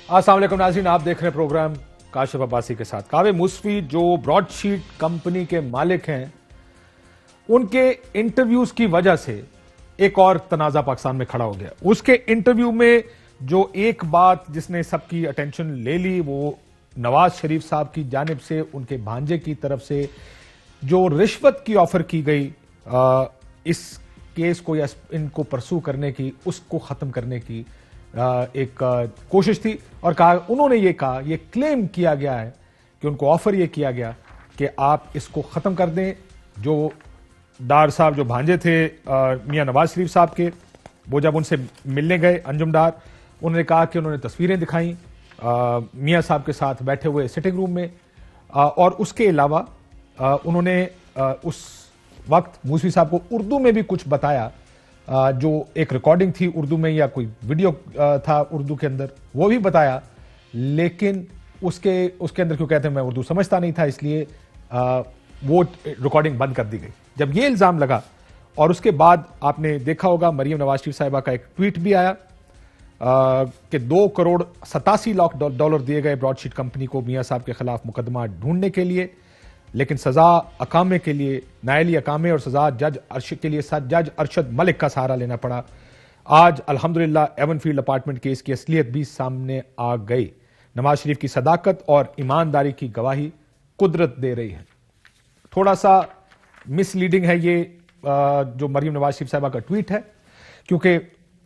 السلام علیکم ناظرین، آپ دیکھ رہے ہیں پروگرام کاشف عباسی کے ساتھ۔ کاوہ موسوی جو براڈ شیٹ کمپنی کے مالک ہیں، ان کے انٹرویوز کی وجہ سے ایک اور تنازع پاکستان میں کھڑا ہو گیا۔ اس کے انٹرویو میں جو ایک بات جس نے سب کی اٹینشن لے لی، وہ نواز شریف صاحب کی جانب سے ان کے بھانجے کی طرف سے جو رشوت کی آفر کی گئی اس کیس کو یا ان کو پرسو کرنے کی، اس کو ختم کرنے کی ایک کوشش تھی، اور انہوں نے یہ کہا، یہ کلیم کیا گیا ہے کہ ان کو آفر یہ کیا گیا کہ آپ اس کو ختم کر دیں۔ جو ڈار صاحب جو بھانجے تھے میاں نواز شریف صاحب کے، وہ جب ان سے ملنے گئے انجم ڈار، انہوں نے کہا کہ انہوں نے تصویریں دکھائیں میاں صاحب کے ساتھ بیٹھے ہوئے سٹنگ روم میں، اور اس کے علاوہ انہوں نے اس وقت موسوی صاحب کو اردو میں بھی کچھ بتایا، جو ایک ریکارڈنگ تھی اردو میں یا کوئی ویڈیو تھا اردو کے اندر، وہ بھی بتایا، لیکن اس کے اندر کیوں کہتے ہیں میں اردو سمجھتا نہیں تھا، اس لیے وہ ریکارڈنگ بند کر دی گئی۔ جب یہ الزام لگا، اور اس کے بعد آپ نے دیکھا ہوگا مریم نواز شریف صاحبہ کا ایک ٹویٹ بھی آیا کہ 2,87,00,000 دیے گئے براڈ شیٹ کمپنی کو میاں صاحب کے خلاف مقدمہ ڈھونڈنے کے لیے، لیکن سزا اقامے کے لیے نائلی اقامے اور سزا جج ارشد ملک کا سہارا لینا پڑا۔ آج الحمدللہ ایون فیلڈ اپارٹمنٹ کیس کی اصلیت بھی سامنے آ گئی۔ نواز شریف کی صداقت اور ایمانداری کی گواہی قدرت دے رہی ہے۔ تھوڑا سا مس لیڈنگ ہے یہ جو مریم نواز شریف صاحبہ کا ٹویٹ ہے، کیونکہ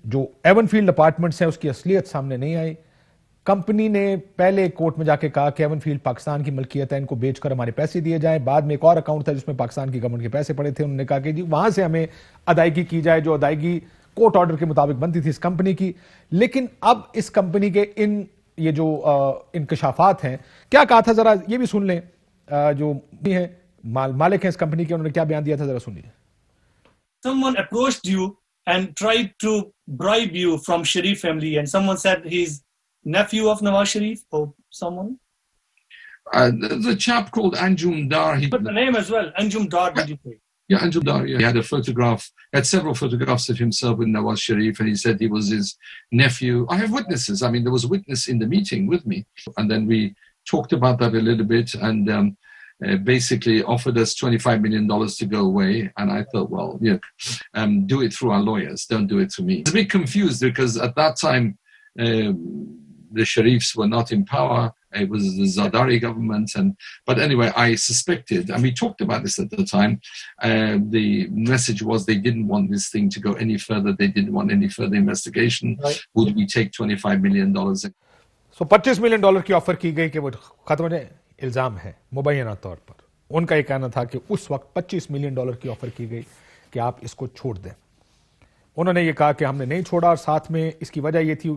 جو ایون فیلڈ اپارٹمنٹس ہیں اس کی اصلیت سامنے نہیں آئی۔ کمپنی نے پہلے کورٹ میں جا کے کہا کہ ایون فیلڈ پاکستان کی ملکیت ہے، ان کو بیچ کر ہمارے پیسے دیے جائیں۔ بعد میں ایک اور اکاؤنٹ تھا جس میں پاکستان کی گورنمنٹ کے پیسے پڑے تھے، انہوں نے کہا کہ جی وہاں سے ہمیں ادائیگی کی جائے، جو ادائیگی کورٹ آرڈر کے مطابق بنتی تھی اس کمپنی کی۔ لیکن اب اس کمپنی کے یہ جو انکشافات ہیں، کیا کہا تھا ذرا یہ بھی سن لیں، جو ہیں مالک ہیں اس کمپنی کے، انہوں نے کیا بیان دیا تھا ذرا سن لیجیے۔ Someone approached you and tried to bribe you from Sharif family, and someone said he's nephew of Nawaz Sharif or someone? The chap called Anjum Dar. He Put the name as well. Anjum Dar, did you say? Yeah, Anjum Dar. Yeah. He had a photograph, had several photographs of himself with Nawaz Sharif, and he said he was his nephew. I have witnesses. I mean, there was a witness in the meeting with me, and then we talked about that a little bit, and basically offered us $25 million to go away. And I thought, well, yeah, do it through our lawyers. Don't do it to me. I was a bit confused because at that time, the Sharifs were not in power. It was the Zardari government. But anyway, I suspected, and we talked about this at the time, the message was they didn't want this thing to go any further. They didn't want any further investigation. Right. Would we take $25 million? So $25 million کی offer کی گئی کہ وہ ختم ہو جائے۔ الزام ہے مبینہ طور پر، ان کا یہ کہنا تھا کہ اس وقت $25 ملین کی آفر کی گئی کہ آپ اس کو چھوڑ دیں۔ انہوں نے یہ کہا کہ ہم نے نہیں چھوڑا، اور ساتھ میں اس کی وجہ یہ تھی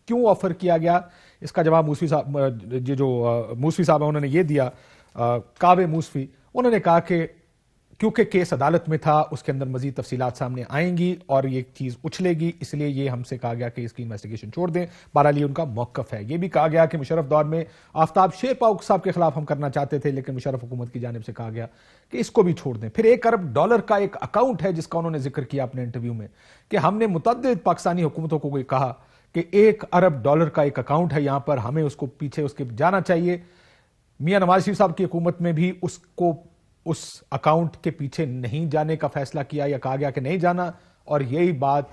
کیوں آفر کیا گیا، اس کا جواب موسوی صاحب جو موسوی صاحب ہیں انہوں نے یہ دیا، کاوہ موسوی، انہوں نے کہا کہ کیونکہ کیس عدالت میں تھا، اس کے اندر مزید تفصیلات سامنے آئیں گی اور یہ چیز اچھلے گی، اس لیے یہ ہم سے کہا گیا کہ اس کی انویسٹیگیشن چھوڑ دیں۔ بہرحال یہ ان کا موقف ہے۔ یہ بھی کہا گیا کہ مشرف دور میں آفتاب شیرپا صاحب کے خلاف ہم کرنا چاہتے تھے، لیکن مشرف حکومت کی جانب سے کہا گیا کہ اس کو بھی چھوڑ دیں۔ پھر $1 ارب کا ایک اکاؤنٹ ہے جس کا انہوں نے ذکر کیا اپنے انٹرویو میں، کہ ہم نے متعدد پاکستانی حکومتوں کو کہا کہ $1 ارب کا ایک اکاؤنٹ ہے یہاں پر، ہمیں اس کو پیچھے اس کے جانا چاہیے۔ میاں نواز شریف صاحب کی حکومت میں بھی اس اکاؤنٹ کے پیچھے نہیں جانے کا فیصلہ کیا، یا کہا گیا کہ نہیں جانا، اور یہی بات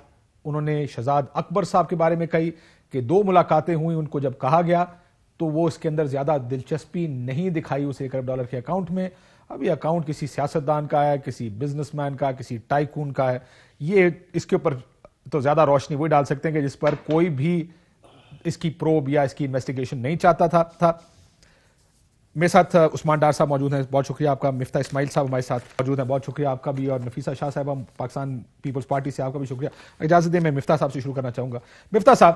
انہوں نے شہزاد اکبر صاحب کے بارے میں کہی کہ 2 ملاقاتیں ہوئیں، ان کو جب کہا گیا تو وہ اس کے اندر زیادہ دلچسپی نہیں دکھائی اس $1 ارب کے اکاؤنٹ میں۔ اب یہ اکاؤنٹ کسی سیاستدان کا ہے، کسی بزنس مین کا، کسی ٹائکون کا ہے، یہ اس کے اوپر تو زیادہ روشنی وہی ڈال سکتے ہیں کہ جس پر کوئی بھی اس کی پروب یا اس کی انویسٹیگیشن نہیں چاہتا تھا۔ میرے ساتھ عثمان ڈار صاحب موجود ہیں، بہت شکریہ آپ کا۔ مفتاح اسماعیل صاحب ہمارے ساتھ موجود ہیں، بہت شکریہ آپ کا بھی، اور نفیسہ شاہ صاحبہ پاکستان پیپلز پارٹی سے، آپ کا بھی شکریہ۔ اجازت دیں میں مفتاح صاحب سے شروع کرنا چاہوں گا۔ مفتاح صاحب،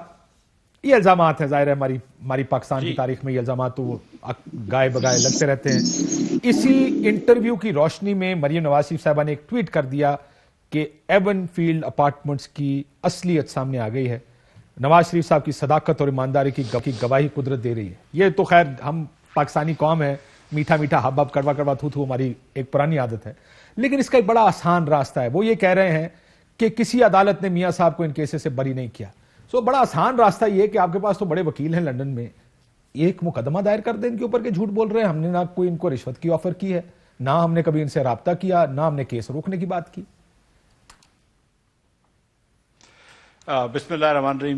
یہ الزامات ہیں، ظاہر ہے ہماری پاکستان کی تاریخ میں یہ الزامات تو گائے بگائے لگتے رہتے ہیں۔ اسی انٹرویو کی روشنی میں مریم نواز شریف صاحبہ نے ایک ٹویٹ کر دیا کہ ایون فیلڈ اپارٹمنٹس کی اصلیت سامنے آ گئی ہے، نواز شریف صاحب کی صداقت اور ایمانداری کی گواہی قدرت دے رہی ہے۔ یہ تو خیر ہم پاکستانی قوم ہے، میٹھا میٹھا ہب ہب کڑوا کڑوا تھو تھو ہماری ایک پرانی عادت ہے، لیکن اس کا ایک بڑا آسان راستہ ہے۔ وہ یہ کہہ رہے ہیں کہ کسی عدالت نے میاں صاحب کو ان کیسز سے بری نہیں کیا۔ سو بڑا آسان راستہ یہ کہ آپ کے پاس تو بڑے وکیل ہیں لندن میں, ایک مقدمہ دائر کر دیں ان کے اوپر کہ جھوٹ بول رہے ہیں, ہم نے نہ کوئی ان کو رشوت کی آفر کی ہے, نہ ہم نے کبھی ان سے رابطہ کیا, نہ ہم نے کیس روکنے کی بات کی. بسم اللہ الرحمن الرحیم.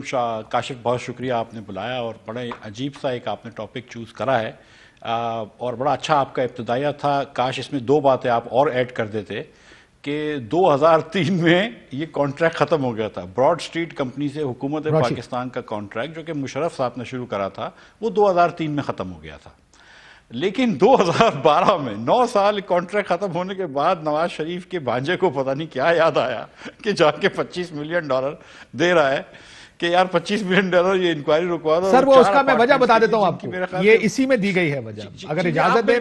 کاشف بہت شکریہ آپ نے بلایا, اور بڑے عجیب سا ایک آپ نے ٹاپک چوز کرا ہے, اور بڑا اچھا آپ کا ابتدائیہ تھا. کاش اس میں 2 باتیں آپ اور ایڈ کر دیتے کہ 2003 میں یہ کانٹریکٹ ختم ہو گیا تھا. براڈ اسٹریٹ کمپنی سے حکومت پاکستان کا کانٹریکٹ جو کہ مشرف صاحب نے شروع کرا تھا, وہ 2003 میں ختم ہو گیا تھا. لیکن 2012 میں 9 سال کانٹریکٹ ختم ہونے کے بعد نواز شریف کے بھانجے کو پتہ نہیں کیا یاد آیا کہ جا کے $25 ملین دے رہا ہے کہ یار $25 ملین یہ انکوائری رکوا دو. سر وہ اس کا میں وجہ بتا دیتا ہوں آپ کو, یہ اسی میں دی گئی ہے وجہ. اگر اجازت دیں,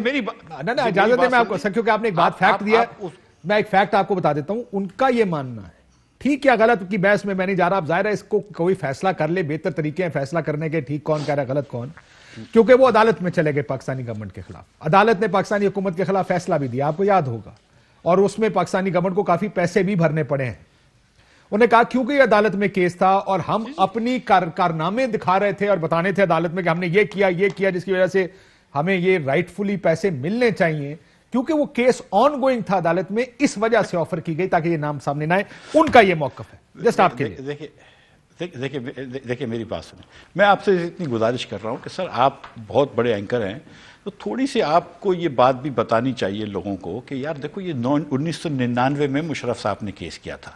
اجازت دیں میں آپ کو, سر کیونکہ آپ نے ایک بات فیکٹ دیا ہے, میں ایک فیکٹ آپ کو بتا دیتا ہوں. ان کا یہ ماننا ہے, ٹھیک یا غلط کی بحث میں نہیں جا رہا, اب ظاہر ہے اس کو کوئی فیصلہ کر لے, بہتر طریقے ہیں فیصلہ کرنے کے, ٹھیک کون کہہ رہا ہے غلط کون, کیونکہ وہ عدالت میں چلے گئے پاکستانی گورنمنٹ کے خلاف. عدالت نے پاکستانی حکومت کے خلاف فیصلہ بھی دیا, آپ کو یاد ہوگا, اور اس میں پاکستانی گورنمنٹ کو کافی پیسے بھی بھرنے پڑے ہیں. انہوں نے کہا کیونکہ یہ عدالت میں کیس تھا اور ہم اپنی کارنامے دکھا رہے تھے اور بتانے تھے عدالت میں کہ ہم نے یہ کیا جس کی وجہ سے ہمیں یہ رائٹ فلی پیسے ملنے چاہیے, کیونکہ وہ کیس آن گوئنگ تھا عدالت میں, اس وجہ سے آفر کی گئی تاکہ یہ نام سامنے نہ آئے. ان کا یہ موقف ہے, جسٹ آپ کے لیے. دیکھیں میری بات سنیں, میں آپ سے اتنی گزارش کر رہا ہوں کہ سر آپ بہت بڑے اینکر ہیں, تو تھوڑی سی آپ کو یہ بات بھی بتانی چاہیے لوگوں کو کہ یار دیکھو یہ 1999 میں مشرف صاحب نے کیس کیا تھا,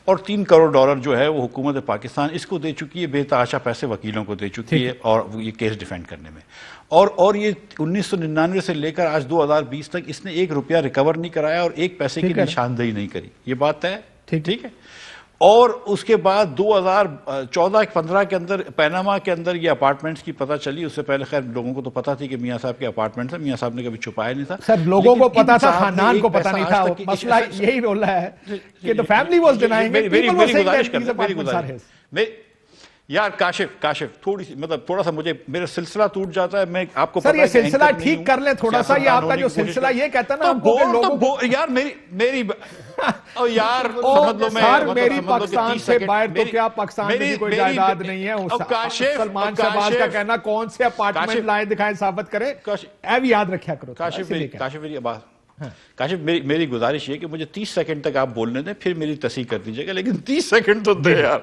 اور $3 کروڑ جو ہے وہ حکومت پاکستان اس کو دے چکی ہے, بے تحاشا پیسے وکیلوں کو دے چکی ہے اور یہ کیس ڈیفینڈ کرنے میں, اور یہ 1999 سے لے کر آج 2020 تک اس نے $1 ریکور نہیں کرایا اور 1 پیسے کی نشاندہی نہیں کری. یہ بات ہے ٹھیک ہے. اور اس کے بعد 2014-15 کے اندر پیناما کے اندر یہ اپارٹمنٹس کی پتہ چلی. اس سے پہلے خیر لوگوں کو تو پتہ تھی کہ میاں صاحب کے اپارٹمنٹس ہیں, میاں صاحب نے کبھی چھپایا نہیں تھا. سر لوگوں کو پتہ تھا, خاندان کو پتہ نہیں تھا. مسئلہ یہی رول ہے کہ the family was denying it. People were saying that these apartments are his. یار کاشف تھوڑی سی مطلب تھوڑا سا مجھے میرا سلسلہ ٹوٹ جاتا ہے. میں آپ کو سر یہ سلسلہ ٹھیک کر لیں تھوڑا سا, یہ آپ کا جو سلسلہ یہ کہتا ہے نا یار میری یار سمجھ لو, میں میری پاکستان سے باہر تو کیا پاکستان میں کوئی جائیداد نہیں ہے. سلمان شہباز کا کہنا کون سے اپارٹمنٹ لائے دکھائیں ثابت کریں, اب یاد رکھیا کرو. کاشف میری گزارش یہ کہ مجھے 30 سیکنڈ تک آپ بولنے دیں, پھر میری تصحیح کر دیجیے گا, لیکن 30 سیکنڈ تو دے یار.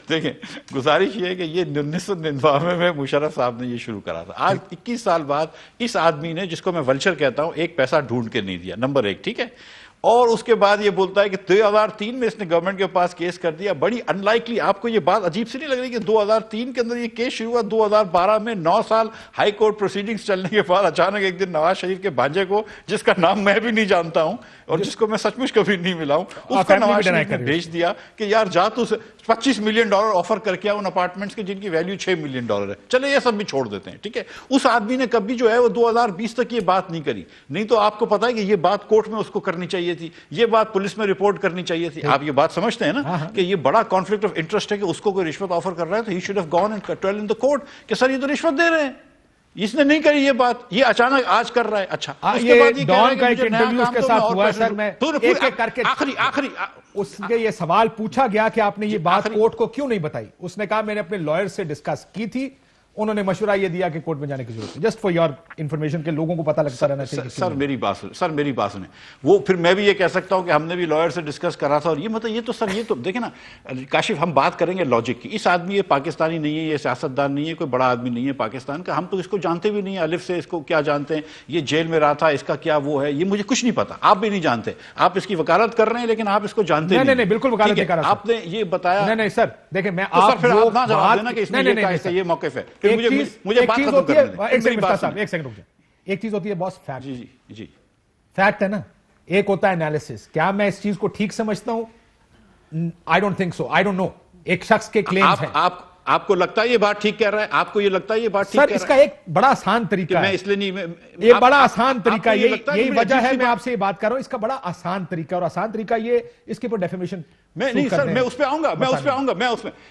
دیکھیں گزارش یہ ہے کہ یہ 1999 میں مشرف صاحب نے یہ شروع کرا تھا. آج 21 سال بعد اس آدمی نے, جس کو میں ولچر کہتا ہوں, 1 پیسہ ڈھونڈ کے نہیں دیا, نمبر 1, ٹھیک ہے. اور اس کے بعد یہ بولتا ہے کہ 2003 میں اس نے گورنمنٹ کے پاس کیس کر دیا. بڑی ان لائکلی, آپ کو یہ بات عجیب سی نہیں لگ رہی کہ 2003 کے اندر یہ کیس شروع ہوا, 2012 میں 9 سال ہائی کورٹ پروسیڈنگز چلنے کے بعد اچانک ایک دن نواز شریف کے بھانجے کو, جس کا نام میں بھی نہیں جانتا ہوں اور جس کو میں سچ مچ کبھی نہیں ملا ہوں, اس کا نواز شریف نے بھیج دیا کہ یار جا تو $25 ملین آفر کر کے ان اپارٹمنٹس کے جن کی ویلیو $6 ملین ہے. چلے یہ سب بھی چھوڑ دیتے ہیں, ٹھیک ہے. اس آدمی نے کبھی جو ہے وہ 2020 تک یہ بات نہیں کری, نہیں تو آپ کو پتا ہے کہ یہ بات کورٹ میں اس کو کرنی چاہیے تھی, یہ بات پولیس میں رپورٹ کرنی چاہیے تھی. آپ یہ بات سمجھتے ہیں نا کہ یہ بڑا کانفلکٹ آف انٹرسٹ ہے کہ اس کو کوئی رشوت آفر کر رہا ہے, تو he should have gone and tell in the court کہ سر یہ تو رشوت دے رہے ہیں. اس نے نہیں کری یہ بات, یہ اچانک آج کر رہا ہے. اچھا اس کے بعد یہ ڈان کا ایک انٹرویو اس کے ساتھ ہوا ہے سر, میں ایک ایک کر کے آخری اس کے یہ سوال پوچھا گیا کہ آپ نے یہ بات کورٹ کو کیوں نہیں بتائی. اس نے کہا میں نے اپنے لائر سے ڈسکس کی تھی, انہوں نے مشورہ یہ دیا کہ کورٹ میں جانے کی ضرورت ہے. جسٹ فار یور انفارمیشن کے لوگوں کو پتہ لگتا رہنا چاہیے. سر میری بات سنیں, وہ پھر میں بھی یہ کہہ سکتا ہوں کہ ہم نے بھی لائر سے ڈسکس کرا تھا, اور یہ مطلب یہ تو سر یہ تو دیکھیں نا کاشف, ہم بات کریں گے لاجک کی. اس آدمی یہ پاکستانی نہیں ہے, یہ سیاستدان نہیں ہے, کوئی بڑا آدمی نہیں ہے پاکستان کا, ہم تو اس کو جانتے بھی نہیں ہیں الف سے, اس کو کیا جانتے ہیں, یہ جیل میں رہا تھا, اس کا کیا وہ ہے, یہ مجھے کچھ نہیں پتا, آپ بھی نہیں جانتے. آپ اس کی وکالت کر رہے ہیں لیکن آپ اس کو جانتے نہیں. نہیں بالکل وکالت نہیں کر رہا. آپ نے یہ بتایا. نہیں سر دیکھیں, میں آپ نہ جواب دینا کہ اس نے یہ موقف ہے, پھر مجھے ایک چیز ہوتی ہے باس فیکٹ. جی فیکٹ ہے نا, ایک ہوتا ہے انالیسس. کیا میں اس چیز کو ٹھیک سمجھتا ہوں؟ I don't think so, I don't know. ایک شخص کے کلیمز ہیں, آپ کو لگتا ہے یہ بات ٹھیک کہہ رہا ہے, آپ کو یہ لگتا ہے یہ بات ٹھیک کہہ رہا ہے. سر اس کا ایک بڑا آسان طریقہ ہے, اس لیے نہیں, یہ بڑا آسان طریقہ, یہی وجہ ہے میں آپ سے یہ بات کر رہا ہوں, اس کا بڑا آسان طریقہ, اور آسان طریقہ یہ اس کے اوپر ڈیفیمیشن میں نہیں سر، میں اس پہ آؤں گا،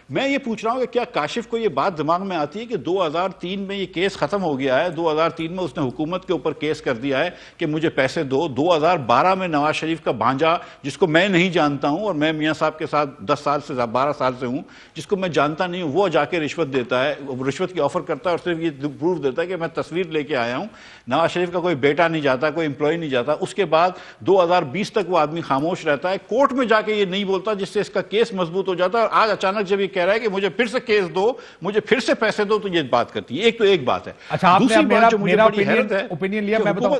میں یہ پوچھ رہا ہوں کہ کیا کاشف کو یہ بات دماغ میں آتی ہے کہ 2003 میں یہ کیس ختم ہو گیا ہے، 2003 میں اس نے حکومت کے اوپر کیس کر دیا ہے کہ مجھے پیسے دو، 2012 میں نواز شریف کا بھانجا جس کو میں نہیں جانتا ہوں اور میں میاں صاحب کے ساتھ 10 سال سے 12 سال سے ہوں، جس کو میں جانتا نہیں ہوں، وہ جا کے رشوت دیتا ہے، رشوت کی آفر کرتا ہے اور صرف یہ پروف دیتا ہے کہ میں تصویر لے کے آیا ہوں، نواز شریف کا کوئی بیٹا نہیں جاتا، کوئی امپلائی نہیں جاتا، اس کے بعد 2020 تک وہ آدمی خاموش رہتا ہے، کورٹ میں جا کے یہ نہیں بولتا جس سے اس کا کیس مضبوط ہو جاتا ہے، اور آج اچانک جب یہ کہہ رہا ہے کہ مجھے پھر سے کیس دو، مجھے پھر سے پیسے دو، تو یہ بات کرتی ہے. ایک بات ہے. اچھا، دوسری بات جو مجھے بڑی حیرت ہے، اوپینین لیا، میں بتاؤں،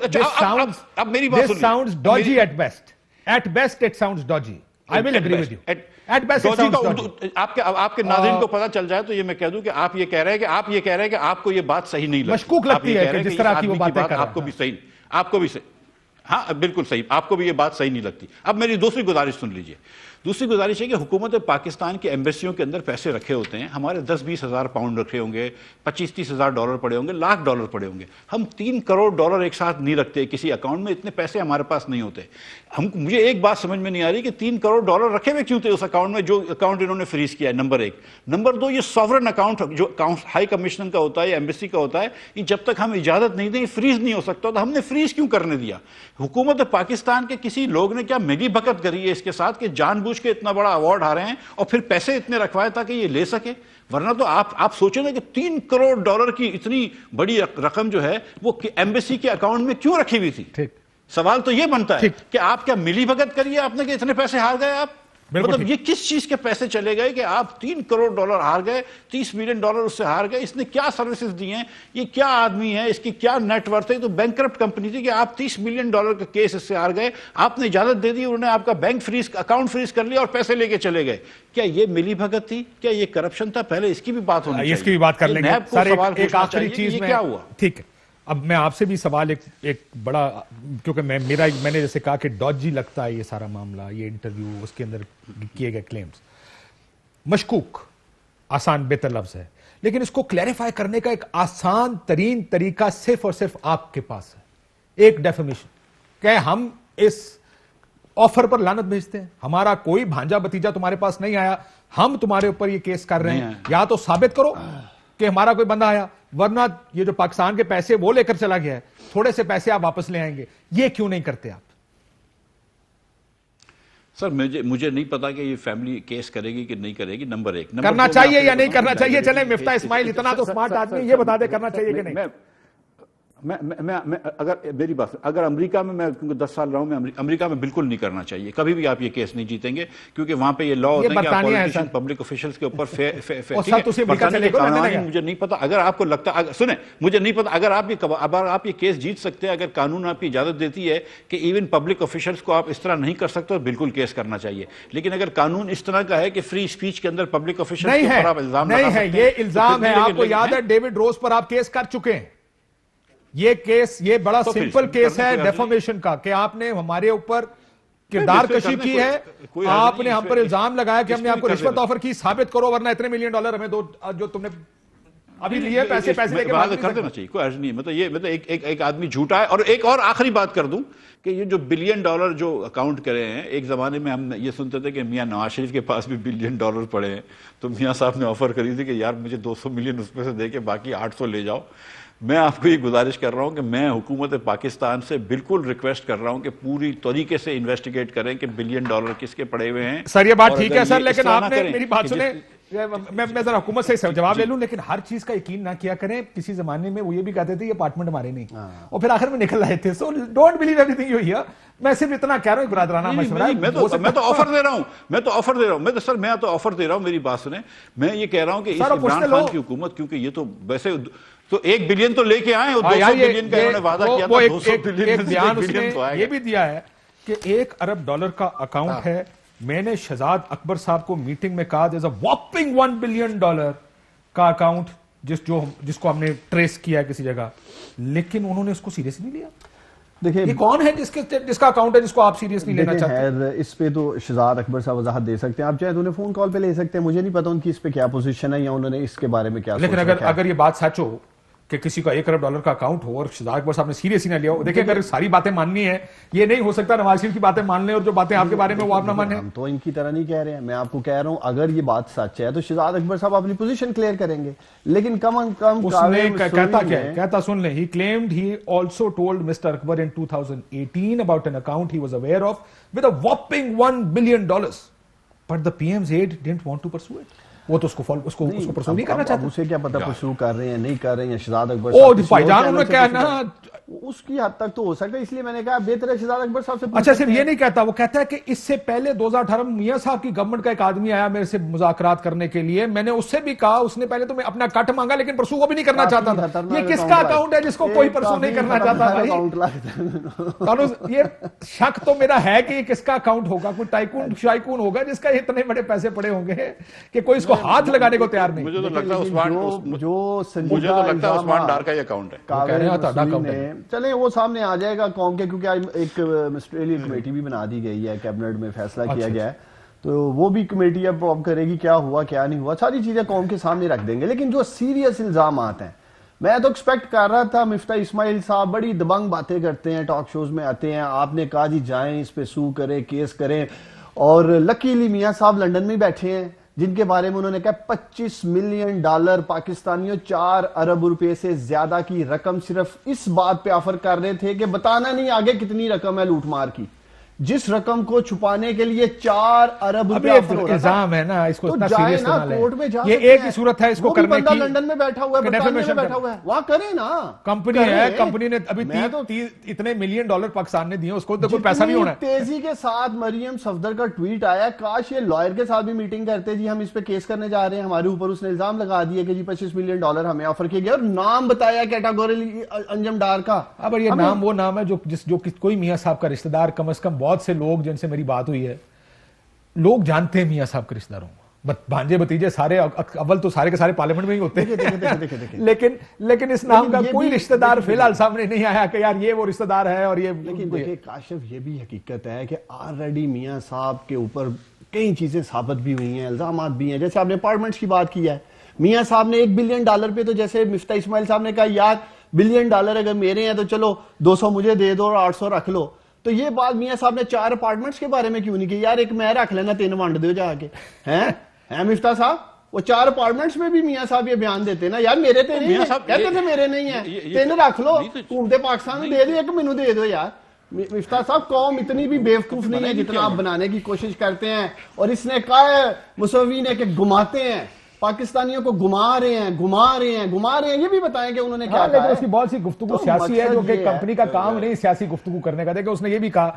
اب میری بات سنیے. This sounds dodgy at best. At best it sounds dodgy. I will agree with you. At best it sounds dodgy. آپ کے ناظرین کو پتہ چل جائے تو یہ میں کہہ دوں کہ آپ یہ کہہ رہے ہیں کہ آپ کو یہ بات صحیح نہیں لگتی. مشکوک لگتی ہے کہ جس طرح کی وہ باتیں کر رہا ہے. آپ کو بھی صحیح، ہاں بالکل صحیح، آپ کو بھی یہ بات صحیح نہیں لگتی. اب میری دوسری گزارش سن لیجئے. دوسری گزارش ہے کہ حکومت پاکستان کی ایمبیسیوں کے اندر پیسے رکھے ہوتے ہیں، ہمارے 10-20 ہزار پاؤنڈ رکھے ہوں گے، 25-30 ہزار ڈالر پڑے ہوں گے، $1,00,000 پڑے ہوں گے. ہم 3 کروڑ ڈالر ایک ساتھ نہیں رکھتے کسی اکاؤنٹ میں، اتنے پیسے ہمارے پاس نہیں ہوتے. مجھے ایک بات سمجھ میں نہیں آ رہی کہ 3 کروڑ ڈالر رکھے ہوئے کیوں تھے اس اکاؤنٹ میں، جو اکاؤنٹ انہوں نے فریز کیا ہے. نمبر 1. نمبر 2، یہ سوورن اکاؤنٹ جو ہائی کمیشن کا ہوتا ہے یا ایمبیسی کا ہوتا ہے، یہ جب تک ہم اجازت نہیں دیں فریز نہیں ہو سکتا. تو ہم نے فریز کیوں کرنے دیا؟ حکومت پاکستان کے کسی لوگ نے کیا ملی بھگت کری ہے اس کے ساتھ کہ جان بوجھ کے اتنا بڑا ایوارڈ ہارے ہیں اور پھر پیسے اتنے رکھوائے تاکہ یہ لے سکے؟ ورنہ تو آپ سوچیں نا کہ 3 کروڑ ڈالر کی اتنی بڑی رقم جو ہے وہ ایمبیسی کے اکاؤنٹ میں کیوں رکھی ہوئی تھی؟ سوال تو یہ بنتا ہے کہ آپ کیا ملی بھگت کریے آپ نے کہ اتنے پیسے ہار گئے آپ؟ مطلب یہ کس چیز کے پیسے چلے گئے کہ آپ 3 کروڑ ڈالر ہار گئے، $30 ملین اس سے ہار گئے؟ اس نے کیا سروسز دی ہیں؟ یہ کیا آدمی ہے؟ اس کی کیا نیٹ ورتھ ہے؟ تو بینکرپٹ کمپنی تھی کہ آپ $30 ملین کا کیس اس سے ہار گئے، آپ نے اجازت دے دی، انہوں نے آپ کا بینک فریز اکاؤنٹ فریز کر لیا اور پیسے لے کے چلے گئے. کیا یہ ملی بھگت تھی؟ کیا یہ کرپشن تھا؟ پہلے اس کی بھی بات ہونی چاہیے. اس کی بھی بات کر لیں گے سر. ایک آخری چیز میں کیا ہوا؟ ٹھیک ہے، اب میں آپ سے بھی سوال ایک بڑا، کیونکہ میں نے جیسے کہا کہ ڈاجی لگتا ہے یہ سارا معاملہ، یہ انٹرویو، اس کے اندر کیے گئے کلیمز مشکوک، آسان بہتر لفظ ہے، لیکن اس کو کلیریفائی کرنے کا ایک آسان ترین طریقہ صرف اور صرف آپ کے پاس ہے. ایک ڈیفیمیشن کہ ہم اس آفر پر لعنت بھیجتے ہیں، ہمارا کوئی بھانجا بتیجا تمہارے پاس نہیں آیا، ہم تمہارے اوپر یہ کیس کر رہے ہیں، یا تو ثابت کرو کہ ہمارا کوئی بندہ آیا، ورنہ یہ جو پاکستان کے پیسے وہ لے کر چلا گیا ہے، تھوڑے سے پیسے آپ واپس لے آئیں گے. یہ کیوں نہیں کرتے آپ؟ سر مجھے نہیں پتا کہ یہ فیملی کیس کرے گی کہ نہیں کرے گی. نمبر 1 کرنا چاہیے یا نہیں کرنا چاہیے؟ چلیں مفتاح اسماعیل اتنا تو سمارٹ آدمی، یہ بتا دے کرنا چاہیے کہ نہیں. میں اگر میری بات، اگر امریکہ میں کیونکہ 10 سال رہا ہوں، میں امریکہ میں بالکل نہیں کرنا چاہیے. کبھی بھی آپ یہ کیس نہیں جیتیں گے کیونکہ وہاں پہ یہ لا ہوتا ہے کہ پولیٹیشین پبلک افیشلز کے اوپر مجھے نہیں پتا. اگر آپ کو لگتا، سنیں، مجھے نہیں پتا، اگر آپ یہ کیس جیت سکتے ہیں، اگر قانون آپ کی اجازت دیتی ہے کہ ایون پبلک افیشلز کو آپ اس طرح نہیں کر سکتے، تو بالکل کیس کرنا چاہیے. لیکن اگر قانون اس طرح کا ہے کہ فری اسپیچ کے اندر پبلک افیشلز کے اوپر آپ الزام لگا سکتے ہیں، نہیں ہے، یہ الزام ہے. آپ کو یاد ہے ڈیوڈ روز پر آپ کیس کر چکے ہیں. یہ کیس، یہ بڑا سمپل کیس ہے ڈیفامیشن کا، کہ آپ نے ہمارے اوپر کردار کشی کی ہے، آپ نے ہم پر الزام لگایا کہ ہم نے آپ کو رشوت آفر کی، ثابت کرو ورنہ اتنے $1 ملین ہمیں دو جو تم نے ابھی لیے پیسے لے کے بات کر دینا چاہیے. کوئی عرض نہیں. مطلب ایک آدمی جھوٹا ہے. اور ایک اور آخری بات کر دوں کہ یہ جو $1 بلین جو اکاؤنٹ کرے ہیں، ایک زمانے میں ہم یہ سنتے تھے کہ میاں نواز شریف کے پاس بھی $1 بلین پڑے ہیں، تو میاں صاحب نے آفر کری تھی کہ یار مجھے 200 ملین اس میں سے دے کے باقی 800 لے جاؤ. میں آپ کو یہ گزارش کر رہا ہوں کہ میں حکومت پاکستان سے بالکل ریکویسٹ کر رہا ہوں کہ پوری طریقے سے انویسٹیگیٹ کریں کہ $1 بلین کس کے پڑے ہوئے ہیں. سر یہ بات ٹھیک ہے سر، لیکن آپ نے میری بات سنیں، میں ذرا حکومت سے جواب لے لوں، لیکن ہر چیز کا یقین نہ کیا کریں. کسی زمانے میں وہ یہ بھی کہتے تھے یہ اپارٹمنٹ ہمارے نہیں، اور پھر آخر میں نکل رہے تھے. So don't believe everything you hear. میں صرف اتنا کہہ رہا ہوں، برادرانہ مشورہ ہے. میں تو آفر دے رہا ہوں، میں تو آفر دے رہا ہوں. میری بات سنیں، میں یہ کہہ رہا ہوں کہ اس عمران خان کی حکومت، کیونکہ یہ تو ویسے تو $1 بلین تو لے کے آئے، اور 200 بلین کا انہوں نے وعدہ کیا تھا. 200 بلین بیان اس نے یہ بھی دیا ہے کہ $1 ارب کا اکاؤنٹ ہے. میں نے شہزاد اکبر صاحب کو میٹنگ میں کہا there's a whopping $1 بلین کا اکاؤنٹ جس کو ہم نے ٹریس کیا ہے کسی جگہ، لیکن انہوں نے اس کو سیریس نہیں لیا. دیکھیں یہ کون ہے جس کا اکاؤنٹ ہے جس کو آپ سیریس نہیں لینا چاہتے ہیں؟ اس پہ تو شہزاد اکبر صاحب وضاحت دے سکتے ہیں. آپ چاہے تو انہیں فون کال پہ لے سکتے ہیں. مجھے نہیں پتا ان کی اس پہ کیا پوزیشن ہے یا انہوں نے اس کے بارے میں کیا سوچا. لیکن اگر یہ بات سچ ہو کہ کسی کا $1 کروڑ کا اکاؤنٹ ہو اور شہزاد اکبر صاحب نے سیریس ہی نہ لیا ہو. دیکھیں اگر ساری باتیں ماننی ہے, یہ نہیں ہو سکتا نواز شریف کی باتیں مان لیں اور جو باتیں آپ کے بارے میں وہ آپ نہ مانیں. ہم تو ان کی طرح نہیں کہہ رہے ہیں, میں آپ کو کہہ رہا ہوں اگر یہ بات سچ ہے تو شہزاد اکبر صاحب اپنی پوزیشن کلیئر کریں گے, لیکن کم از کم اس نے کہتا کیا ہے, کہتا سن لیں, he claimed he also told Mr. Akbar in 2018 about an account he was aware of with a whopping $1 billion, but the PM's aide didn't want to pursue it. وہ تو اس کو پرسو نہیں کرنا چاہتا. اسے کیا پتا پرسو کر رہے ہیں نہیں کر رہے ہیں. شہزاد اکبر بھائی جان انہوں نے کہا نا اس کی حد تک تو ہو سکتا ہے, اس لیے میں نے کہا بہتر ہے شہزاد اکبر صاحب سے. اچھا صرف یہ نہیں کہتا, وہ کہتا ہے کہ اس سے پہلے 2018 میں میاں صاحب کی گورنمنٹ کا ایک آدمی آیا میرے سے مذاکرات کرنے کے لیے, میں نے اس سے بھی کہا, اس نے پہلے تو میں اپنا کٹ مانگا لیکن پرسو وہ بھی نہیں کرنا چاہتا تھا. یہ کس کا اکاؤنٹ ہے جس کو کوئی پرسو نہیں کرنا چاہتا بھائی؟ یہ شک تو میرا ہے کہ یہ کس کا اکاؤنٹ ہوگا, کوئی ٹائکون شائکون ہوگا جس کا اتنے بڑے پیسے پڑے ہوں گے کہ کوئی اس کو ہاتھ لگانے کو تیار نہیں. مجھے تو لگتا ہے عثمان ڈار کا یہ اکاؤنٹ ہے. چلیں وہ سامنے آ جائے گا قوم کے, کیونکہ ایک مسٹریلین کمیٹی بھی بنا دی گئی ہے, کیبنٹ میں فیصلہ کیا گیا ہے, تو وہ بھی کمیٹی اب پروب کرے گی کیا ہوا کیا نہیں ہوا, ساری چیزیں قوم کے سامنے رکھ دیں گے. لیکن جو سیریس الزامات ہیں, میں تو ایکسپیکٹ کر رہا تھا مفتاح اسماعیل صاحب بڑی دبنگ باتیں کرتے ہیں, ٹاک شوز میں آتے ہیں, آپ نے کہا جی جائیں اس پہ سو کریں کیس کریں, اور لکیلی میاں صاحب لنڈن میں بیٹھے ہیں جن کے بارے میں انہوں نے کہا $25 ملین پاکستانیوں 4 ارب روپے سے زیادہ کی رقم صرف اس بات پہ آفر کر رہے تھے کہ بتانا نہیں آگے کتنی رقم ہے لوٹ مار کی, جس رقم کو چھپانے کے لیے 4 ارب روپے آفر ہو رہا تھا. الزام ہے نا, اس کو اتنا جائے سیریس نا نہ لیں. کورٹ میں جا یہ سکتے ایک ہی ہیں. صورت ہے اس کو وہ بھی کرنے بندہ کی, لندن میں بیٹھا ہوا ہے, برطانیہ میں بیٹھا ہوا ہے, وہاں کرے نا. کمپنی ہے, کمپنی نے ابھی اتنے $1 ملین پاکستان نے دیے, اس کو تو کوئی پیسہ بھی ہونا ہے. تیزی کے ساتھ مریم صفدر کا ٹویٹ آیا, کاش یہ لائر کے ساتھ بھی میٹنگ کرتے, جی ہم اس پہ کیس کرنے جا رہے ہیں ہمارے اوپر. اس نے الزام لگا دیا کہ جی $25 ملین ہمیں آفر کیا گیا, اور نام بتایا کیٹاگوری انجم ڈار کا. اب یہ نام وہ نام ہے جو کوئی میاں صاحب کا رشتہ دار, کم از کم بہت سے لوگ جن سے میری بات ہوئی ہے, لوگ جانتے ہیں میاں صاحب کے رشتہ داروں کو, بھانجے بتیجے سارے, اول تو سارے کے سارے پارلیمنٹ میں ہی ہوتے ہیں, لیکن اس نام کا کوئی رشتہ دار فی الحال سامنے نہیں آیا کہ یار یہ وہ رشتہ دار ہے. اور یہ لیکن دیکھیں کاشف, یہ بھی حقیقت ہے کہ آلریڈی میاں صاحب کے اوپر کئی چیزیں ثابت بھی ہوئی ہیں, الزامات بھی ہیں. جیسے آپ نے اپارٹمنٹس کی بات کی ہے, میاں صاحب نے $1 بلین پہ, تو جیسے مفتاح اسماعیل صاحب نے کہا یار $1 بلین اگر میرے ہیں تو چلو 200 مجھے دے دو اور 800 رکھ لو, تو یہ بات میاں صاحب نے 4 اپارٹمنٹس کے بارے میں کیوں نہیں کی, یار ایک میں رکھ لینا 3 ونڈ دو جا کے, ہیں مفتاح صاحب؟ وہ 4 اپارٹمنٹس میں بھی میاں صاحب یہ بیان دیتے نا, یار میرے تے نہیں ہیں, کہتے تھے میرے نہیں ہیں, 3 رکھ لو, حکومت پاکستان میں دے دو, ایک مینوں دے دو. یار مفتاح صاحب قوم اتنی بھی بیوقوف نہیں ہے جتنا آپ بنانے کی کوشش کرتے ہیں. اور اس نے کہا ہے مصوی نے کہ گھماتے ہیں پاکستانیوں کو, گھما رہے ہیں. یہ بھی بتائیں کہ انہوں نے کیا کہا ہے. اس کی بہت سی گفتگو سیاسی ہے جو کہ کمپنی کا کام نہیں سیاسی گفتگو کرنے کا. دیکھیں اس نے یہ بھی کہا,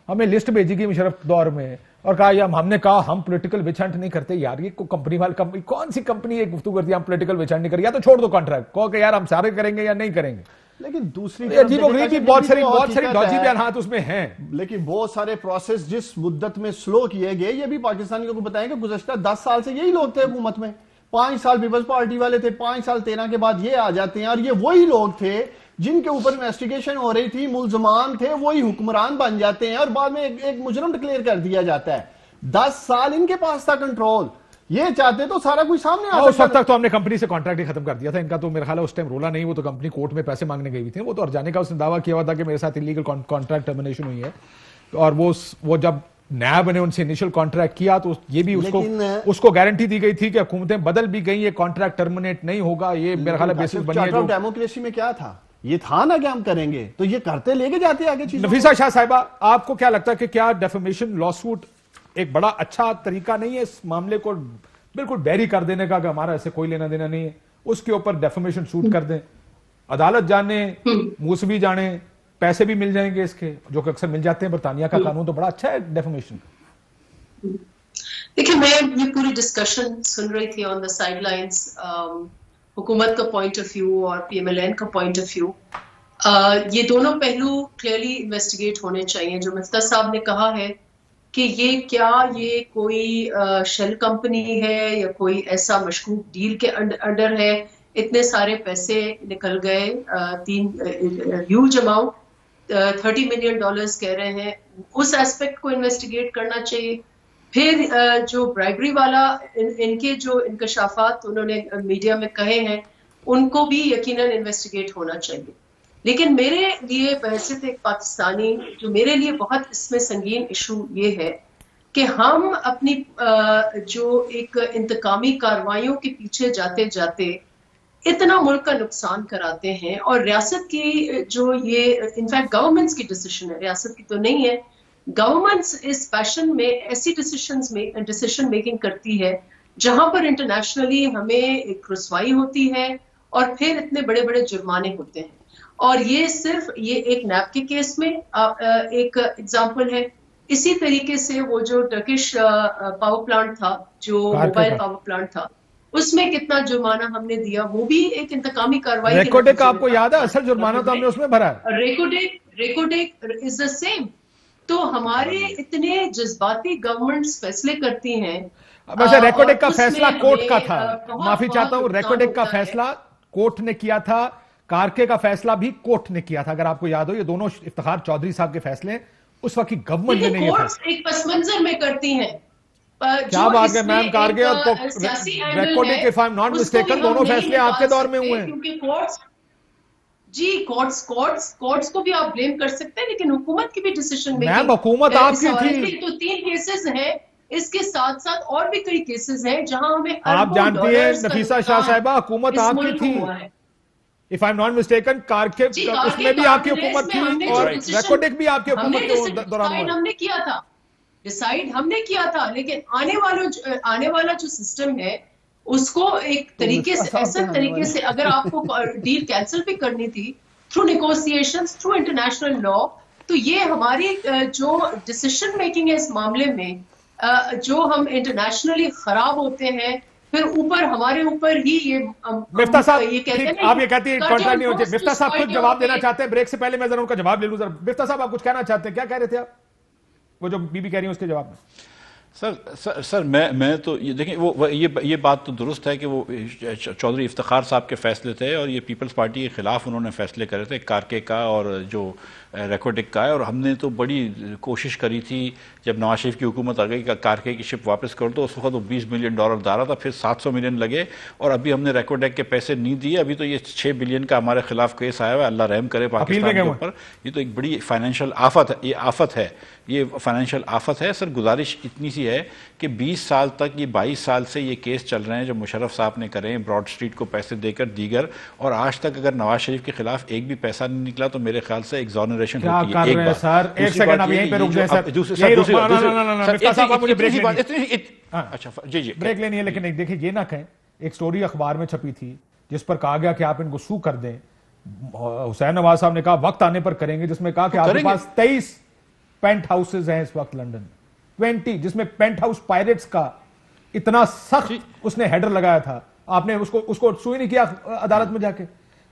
ہمیں لسٹ بھیجی گئی مشرف دور میں, اور کہا یا ہم نے کہا ہم پولیٹیکل وچ ہنٹ نہیں کرتے. یار یہ کمپنی والی کون سی کمپنی ایک گفتگو کرتی ہے ہم پولیٹیکل وچ ہنٹ نہیں کریں, یا تو چھوڑ دو کانٹریکٹ, کہو کہ یار ہم سارے کریں گے یا نہیں کریں گے. لیکن دوسری بہت ساری ڈاجی بیانات اس میں ہیں, لیکن بہت سارے پروسیس جس مدت میں سلو کیے گئے, یہ بھی پاکستانیوں کو بتائیں کہ گزشتہ 10 سال سے یہی لوگ تھے حکومت میں. 5 سال پیپلز پارٹی والے تھے, 5 سال 13 کے بعد یہ آ جاتے ہیں, اور یہ وہی لوگ تھے جن کے اوپر انویسٹیگیشن ہو رہی تھی, ملزمان تھے, وہی حکمران بن جاتے ہیں اور بعد میں ایک مجرم ڈکلیئر کر دیا جاتا ہے. 10 سال ان کے پاس تھا کنٹرول, یہ چاہتے تو سارا کچھ سامنے آ سکتا. اس وقت تک تو ہم نے کمپنی سے کانٹریکٹ ہی ختم کر دیا تھا. ان کا تو میرا خیال ہے اس ٹائم رولا نہیں, وہ تو کمپنی کورٹ میں پیسے مانگنے گئی تھی, وہ تو ہر جانے کا اس نے دعویٰ کیا ہوا تھا کہ میرے ساتھ انلیگل کانٹریکٹ ٹرمینیشن ہوئی ہے. اور وہ جب نیب نے ان سے انیشل کانٹریکٹ کیا تو یہ بھی اس کو گارنٹی دی گئی تھی کہ حکومتیں بدل بھی گئی, یہ کانٹریکٹ ٹرمینیٹ نہیں ہوگا. یہ میرا خیال ہے بیسس بنی ہے. ڈیموکریسی میں کیا تھا, یہ تھا نا کہ ہم کریں گے, تو یہ کرتے لے کے جاتے آگے چیزیں. نفیسہ شاہ صاحبہ, آپ کو کیا لگتا ہے کہ کیا ڈیفیمیشن لا سوٹ ایک بڑا اچھا طریقہ نہیں ہے اس معاملے کو بالکل بیری کر دینے کا کہ ہمارا ایسے کوئی لینا دینا نہیں ہے, اس کے اوپر ڈیفیمیشن سوٹ کر دیں, عدالت جانے, موسوی جانے, پیسے بھی مل جائیں گے اس کے, جو کہ اکثر مل جاتے ہیں. برطانیہ کا قانون تو بڑا اچھا ہے ڈیفیمیشن. دیکھیں میں یہ پوری ڈسکشن سن رہی تھی آن دا سائڈ لائنز, حکومت کا پوائنٹ آف ویو اور پی ایم ایل این کا پوائنٹ آف ویو, یہ دونوں پہلو کلیئرلی انویسٹیگیٹ ہونے چاہیے. جو مفتاح صاحب نے کہا ہے کہ یہ کوئی شیل کمپنی ہے یا کوئی ایسا مشکوک ڈیل کے انڈر ہے, اتنے سارے پیسے نکل گئے, 3 ہیوج اماؤنٹ $30 ملین کہہ رہے ہیں, اس ایسپیکٹ کو انویسٹیگیٹ کرنا چاہیے. پھر جو برائبری والا ان کے جو انکشافات انہوں نے میڈیا میں کہے ہیں, ان کو بھی یقیناً انویسٹیگیٹ ہونا چاہیے. لیکن میرے لیے بحیثیت ایک پاکستانی جو میرے لیے بہت اس میں سنگین ایشو یہ ہے کہ ہم اپنی جو ایک انتقامی کارروائیوں کے پیچھے جاتے جاتے اتنا ملک کا نقصان کراتے ہیں. اور ریاست کی جو یہ انفیکٹ گورنمنٹس کی ڈیسیشن ہے, ریاست کی تو نہیں ہے, گورنمنٹس اس فیشن میں ایسی ڈیسیشن میکنگ کرتی ہے جہاں پر انٹرنیشنلی ہمیں ایک رسوائی ہوتی ہے اور پھر اتنے بڑے بڑے جرمانے ہوتے ہیں. اور یہ صرف یہ ایک نیب کے کیس میں ایک ایگزامپل ہے. اسی طریقے سے وہ جو ٹرکش پاور پلانٹ تھا, جو موبائل پاور پلانٹ تھا, اس میں کتنا جرمانہ ہم نے دیا, وہ بھی ایک انتقامی کارروائی. ریکوڈیک آپ کو یاد ہے اصل جرمانہ تو ہم نے اس میں بھرا ہے. ریکوڈیک از دا سیم. تو ہمارے اتنے جذباتی گورنمنٹس فیصلے کرتی ہیں. ویسے ریکوڈیک کا فیصلہ کورٹ کا تھا, معافی چاہتا ہوں, ریکوڈیک کا فیصلہ کورٹ نے کیا تھا, کارکے کا فیصلہ بھی کورٹ نے کیا تھا. اگر آپ کو یاد ہو, یہ دونوں افتخار چودھری صاحب کے فیصلے اس وقت کی گورنمنٹ نے یہ فیصلہ ایک پس منظر میں کرتی ہیں. کیا بات ہے میم, کارگے اور Reko Diq if I'm not mistaken دونوں فیصلے آپ کے دور میں ہوئے ہیں. جی کورٹس کو بھی آپ بلیم کر سکتے ہیں, لیکن حکومت کی بھی ڈیسیشن میکنگ. میم حکومت آپ کی تھی. تو 3 کیسز ہیں, اس کے ساتھ ساتھ اور بھی کئی کیسز ہیں جہاں ہمیں آپ جانتی ہیں نفیسہ شاہ صاحبہ, حکومت آپ کی تھی. if I'm not mistaken کارکے اس میں بھی آپ کی حکومت تھی اور ریکوڈیک بھی آپ کی حکومت کے دوران ہوئے. ہم نے کیا تھا ڈیسائیڈ, ہم نے کیا تھا, لیکن آنے والا جو سسٹم ہے اس کو ایک طریقے سے, ایسا طریقے سے اگر آپ کو ڈیل کینسل بھی کرنی تھی through negotiations, through international law, تو یہ ہماری جو ڈیسیشن میکنگ ہے اس معاملے میں, جو ہم انٹرنیشنلی خراب ہوتے ہیں, پھر اوپر ہمارے اوپر ہی یہ مفتاح صاحب, آپ یہ کہتی ہیں کانٹریکٹ نہیں ہوتے. مفتاح صاحب خود جواب دینا چاہتے ہیں, بریک سے پہلے میں ذرا ان کا جواب لے لوں. ذرا مفتاح صاحب آپ کچھ کہنا چاہتے ہیں, کیا کہہ رہے تھے آپ, وہ جو بی بی کہہ رہی ہیں اس کے جواب میں؟ سر میں تو یہ دیکھیں, وہ یہ بات تو درست ہے کہ وہ چودھری افتخار صاحب کے فیصلے تھے اور یہ پیپلز پارٹی کے خلاف انہوں نے فیصلے کرے تھے, کارکے کا اور جو ریکوڈیک کا ہے. اور ہم نے تو بڑی کوشش کری تھی جب نواز شریف کی حکومت آ گئی کہ کارکے کی شپ واپس کر دو, اس وقت وہ $20 ملین دارا تھا, پھر 700 ملین لگے, اور ابھی ہم نے ریکوڈیک کے پیسے نہیں دیے. ابھی تو یہ 6 بلین کا ہمارے خلاف کیس آیا ہوا ہے, اللہ رحم کرے پاکستان کے اوپر. یہ تو ایک بڑی فائنینشیل آفت ہے, یہ فائنینشیل آفت ہے. سر گزارش اتنی سی ہے کہ 20 سال تک, یہ 22 سال سے یہ کیس چل رہے ہیں جو مشرف صاحب نے کرے ہیں براڈ اسٹریٹ کو پیسے دے کر دیگر, اور آج تک اگر نواز شریف کے خلاف ایک بھی پیسہ نہیں نکلا تو میرے خیال سے ایگزونریشن ہوتی ہے. سر ایک سیکنڈ آپ یہیں پہ رک جائیں سر, جی بریک لینی ہے, لیکن دیکھیں یہ نہ کہیں, ایک سٹوری اخبار میں چھپی تھی جس پر کہا گیا کہ آپ ان کو سو کر دیں. حسین نواز صاحب نے کہا وقت آنے پر کریں گے, جس میں کہا کہ آپ کے پاس 23 پینٹ ہاؤسز ہیں اس وقت لنڈن, 20, جس میں پینٹ ہاؤس پائریٹس کا اتنا سخت اس نے ہیڈر لگایا تھا, آپ نے اس کو سو ہی نہیں کیا عدالت میں جا کے.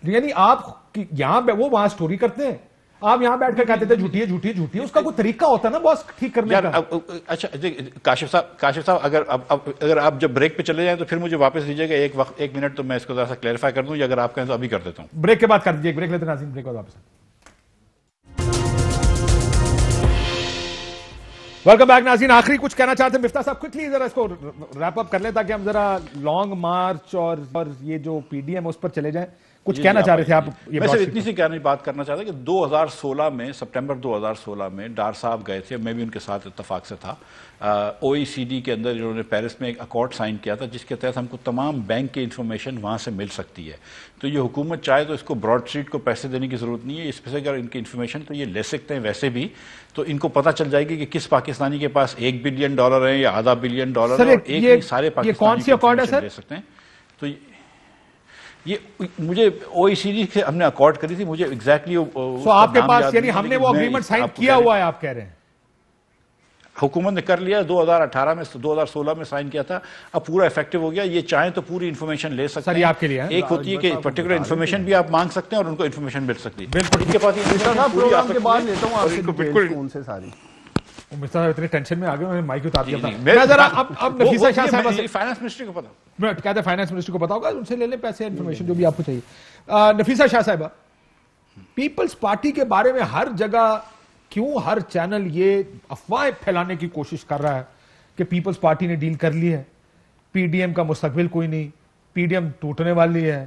یعنی آپ یہاں وہ وہاں سٹوری کرتے ہیں, آپ یہاں بیٹھ کر کہتے تھے جھوٹی ہے, اس کا کوئی طریقہ ہوتا ہے نا باس ٹھیک کرنے کا. اچھا کاشف صاحب اگر آپ جب بریک پہ چلے جائیں تو پھر مجھے واپس لیجیے گا 1 منٹ, تو میں اس کو ذرا سا کلیریفائی کر دوں, یا اگر آپ کہیں تو ابھی کر دیتا ہوں. بریک کے بعد کر دیجیے, بریک لیتے ہیں ناظرین, بریک کے بعد واپس. ویلکم بیک ناظرین. آخری کچھ کہنا چاہتے ہیں مفتاح صاحب, کوئکلی ذرا اس کو ریپ اپ کر لیں تاکہ ہم ذرا لانگ مارچ اور یہ جو پی ڈی ایم اس پر چلے جائیں. کچھ کہنا چاہ رہے تھے آپ؟ میں صرف اتنی سی بات کرنا چاہتا کہ 2016 میں سپٹمبر 2016 میں ڈار صاحب گئے تھے, میں بھی ان کے ساتھ اتفاق سے تھا, OECD کے اندر انہوں نے پیرس میں ایک اکارڈ سائن کیا تھا جس کے تحت ہم کو تمام بینک کی انفارمیشن وہاں سے مل سکتی ہے. تو یہ حکومت چاہے تو اس کو براڈ اسٹریٹ کو پیسے دینے کی ضرورت نہیں ہے, اس پہ سے اگر ان کی انفارمیشن تو یہ لے سکتے ہیں ویسے بھی, تو ان کو پتہ چل جائے گی کہ کس پاکستانی کے پاس $1 بلین ہے یا $0.5 بلین ہے, اور ایک نہیں سارے پاکستانی کی انفارمیشن لے سکتے ہیں. تو یہ مجھے OECD سے ہم نے اکارڈ کری تھی, مجھے ایگزیکٹلی آپ کے پاس, یعنی ہم نے وہ اگریمنٹ سائن کیا ہوا ہے آپ کہہ رہے ہیں؟ حکومت نے کر لیا, 2018 میں 2016 میں سائن کیا تھا, اب پورا افیکٹو ہو گیا. یہ چاہیں تو پوری انفارمیشن لے سکتے ہیں. آپ کے لیے ایک ہوتی ہے کہ پرٹیکولر انفارمیشن بھی آپ مانگ سکتے ہیں اور ان کو انفارمیشن مل سکتی ہے. بالکل ان کے پاس پروگرام کے بعد لیتا ہوں آپ سے ڈیٹیلز فون سے ساری. مرزا صاحب اتنے ٹینشن میں آ گئے, میں مائک اتار دیا. میں ذرا اب نفیسہ شاہ صاحبہ سے, فائنانس منسٹری کو پتا, میں کہتا ہے فائنانس منسٹری کو پتا ہوگا, ان سے لے لیں پیسے, انفارمیشن جو بھی آپ کو چاہیے. نفیسہ شاہ صاحبہ, پیپلز پارٹی کے بارے میں ہر جگہ کیوں ہر چینل یہ افواہیں پھیلانے کی کوشش کر رہا ہے کہ پیپلز پارٹی نے ڈیل کر لی ہے, پی ڈی ایم کا مستقبل کوئی نہیں, پی ڈی ایم ٹوٹنے والی ہے,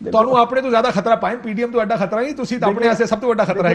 ਤੁਹਾਨੂੰ ਆਪਣੇ ਤੋਂ ਜ਼ਿਆਦਾ ਖਤਰਾ ਪਾਏ, ਪੀਡੀਐਮ ਤੋਂ ਐਡਾ ਖਤਰਾ ਨਹੀਂ, ਤੁਸੀਂ ਤਾਂ ਆਪਣੇ ਵਾਸਤੇ ਸਭ ਤੋਂ ਵੱਡਾ ਖਤਰਾ ਹੈ।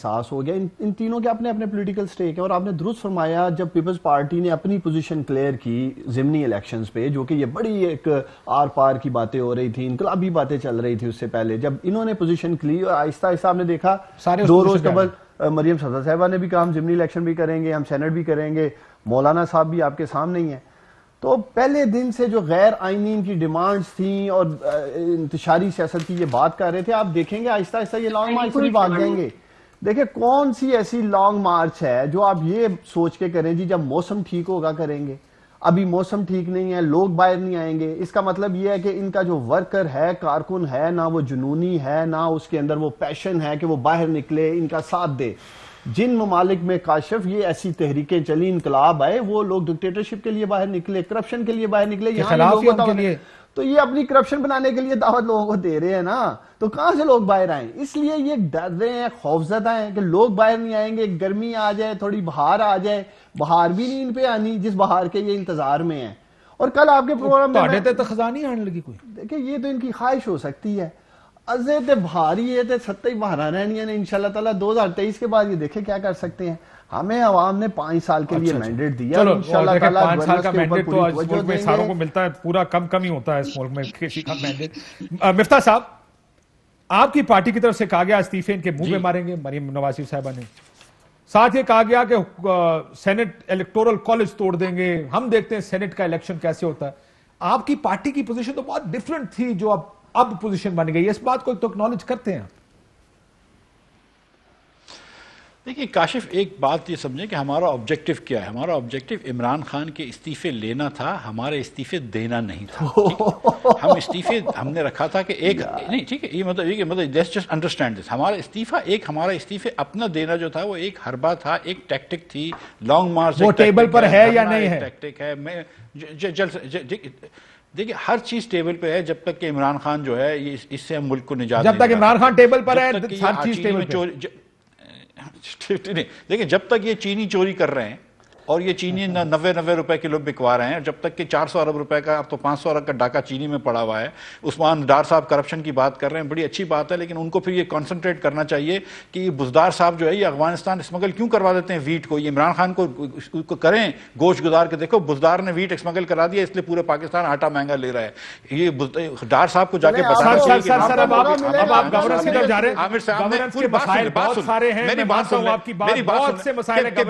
احساس ہو گیا. ان تینوں کے اپنے اپنے پولیٹیکل سٹیک ہے. اور آپ نے درست فرمایا, جب پیپلز پارٹی نے اپنی پوزیشن کلیئر کی ضمنی الیکشنز پہ, جو کہ یہ بڑی ایک آر پار کی باتیں ہو رہی تھیں, انقلابی باتیں چل رہی تھی اس سے پہلے, جب انہوں نے پوزیشن کلی اور آہستہ آہستہ آپ نے دیکھا 2 روز قبل مریم صفدر صاحبہ نے بھی کہا ہم ضمنی الیکشن بھی کریں گے, ہم سینٹ بھی کریں گے, مولانا صاحب بھی آپ کے سامنے ہی ہیں. تو پہلے دن سے جو غیر آئینی ان کی ڈیمانڈز تھیں اور انتشاری سیاست کی یہ بات کر رہے تھے, آپ دیکھیں گے آہستہ آہستہ یہ لانگ مارچ سے بھی بھاگ جائیں گے. دیکھیں کون سی ایسی لانگ مارچ ہے جو آپ یہ سوچ کے کریں جی جب موسم ٹھیک ہوگا کریں گے. ابھی موسم ٹھیک نہیں ہے, لوگ باہر نہیں آئیں گے. اس کا مطلب یہ ہے کہ ان کا جو ورکر ہے, کارکن ہے, نہ وہ جنونی ہے, نہ اس کے اندر وہ پیشن ہے کہ وہ باہر نکلے, ان کا ساتھ دے. جن ممالک میں کاشف یہ ایسی تحریکیں چلی, انقلاب آئے, وہ لوگ ڈکٹیٹرشپ کے لیے باہر نکلے, کرپشن کے لیے باہر نکلے. یہاں تو یہ اپنی کرپشن بنانے کے لیے دعوت لوگوں کو دے رہے ہیں نا, تو کہاں سے لوگ باہر آئیں؟ اس لیے یہ ڈر رہے ہیں, خوفزدہ ہیں کہ لوگ باہر نہیں آئیں گے, گرمی آ جائے, تھوڑی بہار آ جائے. بہار بھی نہیں ان پہ آنی جس بہار کے یہ انتظار میں ہیں. اور کل آپ کے پروگرام میں خزانی آنے لگی کوئی, دیکھیں یہ تو ان کی خواہش ہو سکتی ہے. ازے تے بھاری ہے تے ستہ ہی بہارا رہنی ہے انشاءاللہ تعالیٰ. 2023 کے بعد یہ دیکھیں کیا کر سکتے ہیں. ہمیں عوام نے 5 سال کے لیے مینڈیٹ دیا, انشاءاللہ تعالیٰ 5 سال کا مینڈیٹ تو آج ملک میں ساروں کو ملتا ہے, پورا کم ہی ہوتا ہے اس ملک میں کسی کا مینڈیٹ. مفتاح صاحب, آپ کی پارٹی کی طرف سے کہا گیا استعفے ان کے منہ پہ ماریں گے مریم نواز صاحبہ نے. ساتھ یہ کہا گیا کہ سینٹ الیکٹورل کالج توڑ دیں گے, ہم دیکھتے ہیں سینٹ کا الیکشن کیسے ہوتا ہے. آپ کی پارٹی کی پوزیشن تو بہت ڈیفرنٹ تھی جو اب پوزیشن بن گئی ہے, اس بات کو تو اکنالج کرتے ہیں. دیکھیے کاشف, ایک بات یہ سمجھیں کہ ہمارا آبجیکٹو کیا ہے. ہمارا آبجیکٹو عمران خان کے استعفے لینا تھا, ہمارے استعفے دینا نہیں تھا. ہم استعفے ہم نے رکھا تھا کہ ایک نہیں, ٹھیک ہے, یہ مطلب لیٹس جسٹ انڈرسٹینڈ دس. ہمارا استعفے اپنا دینا جو تھا وہ ایک حربہ تھا, ایک ٹیکٹک تھی, لانگ مارچ. وہ ٹیبل پر ہے یا نہیں ہے ٹیکٹک ہے. میں دیکھیے ہر چیز ٹیبل پہ ہے جب تک کہ عمران خان جو ہے اس سے ہم ملک کو نجات, جب تک عمران خان ٹیبل پر ہے ہر چیز ٹیبل پہ. دیکھیں جب تک یہ چینی چوری کر رہے ہیں اور یہ چینی 90 روپے کلو بکوا رہے ہیں, جب تک کہ 400 ارب روپے کا, اب تو 500 ارب کا ڈاکہ چینی میں پڑا ہوا ہے. عثمان ڈار صاحب کرپشن کی بات کر رہے ہیں, بڑی اچھی بات ہے, لیکن ان کو پھر یہ کانسنٹریٹ کرنا چاہیے کہ یہ بزدار صاحب جو ہے یہ افغانستان اسمگل کیوں کروا دیتے ہیں ویٹ کو. یہ عمران خان کو کریں گوشت گزار کے, دیکھو بزدار نے ویٹ اسمگل کرا دیا, اس لیے پورے پاکستان آٹا مہنگا لے رہا ہے. یہ ڈار صاحب کو جا کے بتانا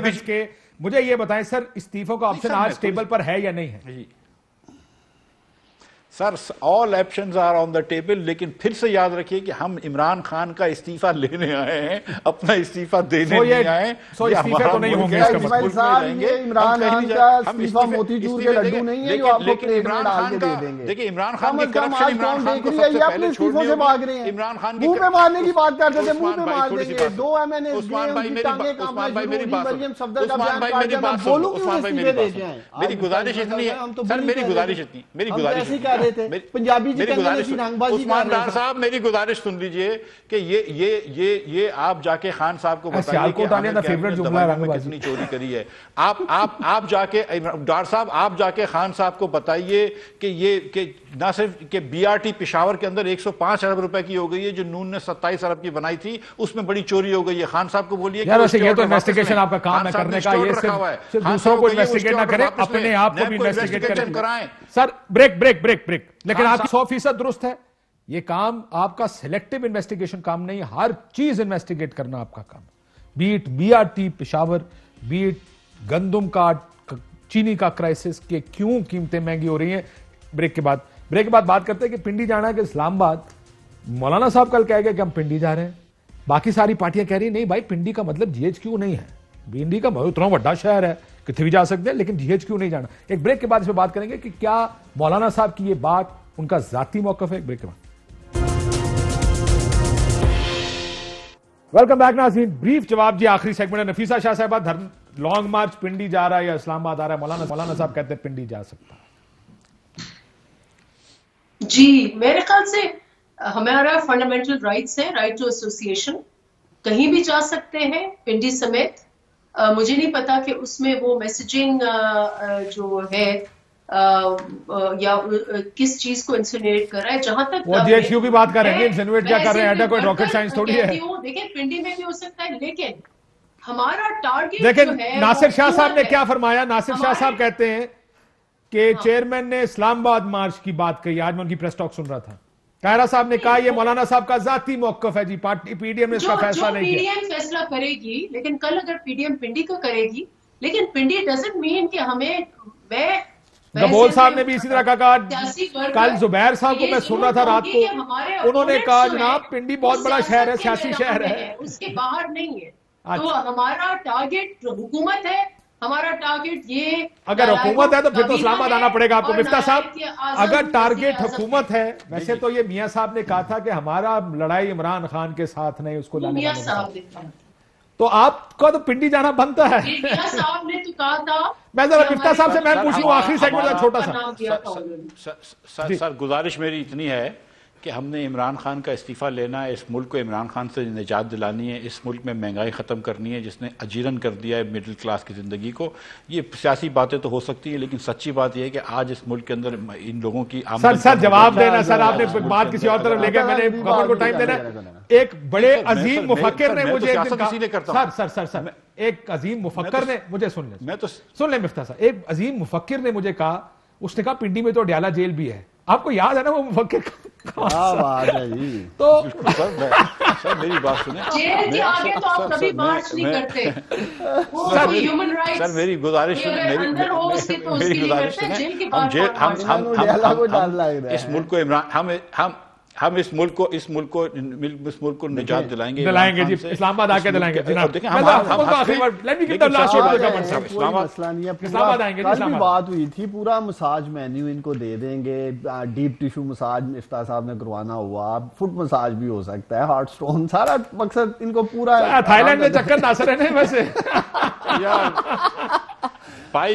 چاہیے. مجھے یہ بتائیں سر, استعفوں کا آپشن آج ٹیبل پر ہے یا نہیں ہے؟ Sir all options are on the table, لیکن پھر سے یاد رکھیے کہ ہم عمران خان کا استعفیٰ لینے آئے ہیں, اپنا استعفیٰ دینے نہیں آئے ہیں. استعفے تو نہیں ہوں گے اس کا مطلب. عمران خان کا استعفیٰ موتی چور کے لڈو نہیں ہے جو آپ کو پلیٹ میں ڈال کے دے دیں گے. دیکھیں عمران خان کی کرپشن, عمران خان کو سب سے پہلے چھوڑنی ہوگی. عمران خان منہ پہ مارنے کی بات کرتے تھے, منہ پہ مار دیں گے. 2 MNAs مریم صفدر کا بیان کاٹ جانا, بولوں کیوں استعفے دے کے آئیں. میری گزارش اتنی ہے سر, میری گزارش اتنی, پنجابی عثمان ڈار صاحب میری گزارش سن لیجئے کہ یہ آپ جا کے خان صاحب کو بتائیے کہ کتنی چوری کری ہے. آپ جا کے ڈار صاحب آپ جا کے خان صاحب کو بتائیے کہ یہ نہ صرف کہ BRT پشاور کے اندر 105 ارب روپے کی ہو گئی ہے جو نون نے 27 ارب کی بنائی تھی, اس میں بڑی چوری ہو گئی ہے. خان صاحب کو بولیے یہ تو انویسٹیگیشن آپ کا کام ہے کرنے کا, یہ صرف دوسروں کو انویسٹیگیٹ نہ کریں, اپنے آپ کو بھی انویسٹیگیٹ کریں. سر بریک, لیکن آپ 100% درست ہے, یہ کام آپ کا سلیکٹیو انویسٹیگیشن کام نہیں, ہر چیز انویسٹیگیٹ کرنا آپ کا کام. بیٹ BRT پشاور, بیٹ گندم کا چینی کا کرائسس کے کیوں قیمتیں مہنگی ہو رہی ہیں. بریک کے بعد بات کرتے ہیں کہ پنڈی جانا ہے کہ اسلام آباد. مولانا صاحب کل کہہ گئے کہ ہم پنڈی جا رہے ہیں, باقی ساری پارٹیاں کہہ رہی ہیں نہیں بھائی پنڈی کا مطلب GHQ نہیں ہے, پنڈی کا اتنا بڑا شہر ہے کتنے بھی جا سکتے ہیں, لیکن GHQ نہیں جانا. ایک بریک کے بعد اس میں بات کریں گے کہ کیا مولانا صاحب کی یہ بات ان کا ذاتی موقف ہے. ایک بریک کے بعد ویلکم بیک ناظرین. بریف جواب جی آخری سیگمنٹ ہے. نفیسہ شاہ صاحبہ, لانگ مارچ پنڈی جا رہا ہے یا اسلام آباد آ رہا ہے؟ مولانا صاحب کہتے ہیں پنڈی جا سکتا ہے. جی میرے خیال سے ہمارا فنڈامنٹل رائٹس ہے, رائٹ ٹو ایسوسیشن, کہیں بھی جا سکتے ہیں پنڈی سمیت. مجھے نہیں پتا کہ اس میں وہ میسیجنگ جو ہے یا کس چیز کو انسینویٹ کر رہا ہے. جہاں تک وہ جی ایچ یو کی بات کر رہے ہیں, انسینویٹ کیا کر رہے ہیں, کوئی راکٹ سائنس تھوڑی ہے. دیکھیں پنڈی میں بھی ہو سکتا ہے, لیکن ہمارا ٹارگیٹ دیکھیں ناصر شاہ صاحب نے کیا فرمایا. ناصر شاہ صاحب کہتے ہیں کہ چیئرمین نے اسلام آباد مارچ کی بات کہی. آج میں ان کی پریس ٹاک سن رہا تھا. کائرہ صاحب نے کہا یہ مولانا صاحب کا ذاتی موقف ہے جی, پارٹی پی ڈی ایم نے اس کا فیصلہ نہیں کیا. پی ڈی ایم فیصلہ کرے گی, لیکن کل اگر پی ڈی ایم پنڈی کا کرے گی, لیکن پنڈی ڈزنٹ مین کہ ہمیں, میں گبول صاحب نے بھی اسی طرح کہا. کل زبیر صاحب کو میں سن رہا تھا رات کو, انہوں نے کہا جناب پنڈی بہت بڑا شہر ہے, سیاسی شہر ہے, اس کے باہر نہیں ہے. تو ہمارا ٹارگیٹ حکومت ہے, ہمارا ٹارگیٹ یہ, اگر حکومت ہے تو پھر تو اسلام آباد آنا پڑے گا آپ کو. مفتاح صاحب اگر ٹارگیٹ حکومت ہے, ویسے تو یہ میاں صاحب نے کہا تھا کہ ہمارا لڑائی عمران خان کے ساتھ نہیں, اس کو لانے کا, تو آپ کو تو پنڈی جانا بنتا ہے. میاں صاحب نے تو کہا تھا. میں ذرا مفتاح صاحب سے میں پوچھ لوں آخری سیگمنٹ چھوٹا سا. سر گزارش میری اتنی ہے کہ ہم نے عمران خان کا استعفیٰ لینا ہے, اس ملک کو عمران خان سے نجات دلانی ہے, اس ملک میں مہنگائی ختم کرنی ہے جس نے اجیرن کر دیا ہے مڈل کلاس کی زندگی کو. یہ سیاسی باتیں تو ہو سکتی ہیں, لیکن سچی بات یہ ہے کہ آج اس ملک کے اندر ان لوگوں کی آمدن. سر جواب دینا سر, آپ نے بات کسی اور طرف لے گئے, میں نے خبر کو ٹائم دینا. ایک بڑے عظیم مفکر نے مجھے سر ایک عظیم مفکر نے مجھے سن لیں مفتاح صاحب, ایک عظیم مفکر نے مجھے کہا, اس نے کہا پنڈی میں تو ڈیالہ جیل بھی ہے. آپ کو یاد ہے نا وہ مفکر کیا بات ہے جی. تو سر میری بات سنیں, سر میری گزارش سنیں. اس ملک کو عمران, ہم اس ملک کو نجات دلائیں گے جی, اسلام آباد آ کے دلائیں گے. بات ہوئی تھی پورا مساج مینیو ان کو دے دیں گے, ڈیپ ٹیشو مساج مفتاح صاحب نے کروانا ہوا, فٹ مساج بھی ہو سکتا ہے, ہارٹ سٹون, سارا مقصد ان کو پورا. تھائی لینڈ میں چکر ناصر ہے نہیں ویسے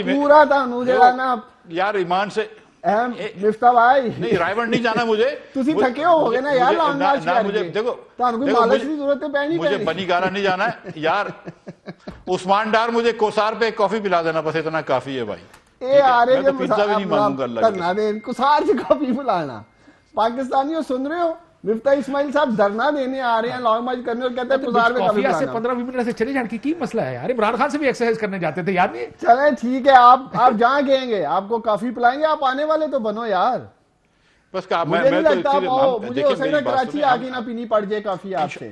پورا تھا مجھے نا یار ایمان سے. مفتاح بھائی نہیں رائے نہیں جانا مجھے, تسی تھکے ہو گے نا یار لانگ مارچ کر کے. دیکھو کوئی مالش کی ضرورت ہے پہنی, مجھے بنی گارا نہیں جانا ہے یار. عثمان ڈار مجھے کوسار پہ کافی پلا دینا, بس اتنا کافی ہے بھائی. اے آرے میں پیزا بھی نہیں مانگوں گا اللہ کے. کوسار سے کافی پلانا. پاکستانیوں سن رہے ہو, مفتاح اسماعیل صاحب دھرنا دینے آ رہے ہیں, لانگ مارچ کرنے, اور کہتے ہیں پزار میں کافی پلانا. 15-20 منٹ سے چلے جانے کی مسئلہ ہے یار. عمران خان سے بھی ایکسرسائز کرنے جاتے تھے, یاد نہیں؟ چلیں ٹھیک ہے, آپ جہاں کہیں گے آپ کو کافی پلائیں گے, آپ آنے والے تو بنو یار. بس مجھے نہیں لگتا مجھے ہو سکتا ہے کراچی آگے نہ پینی پڑ جائے کافی آپ سے.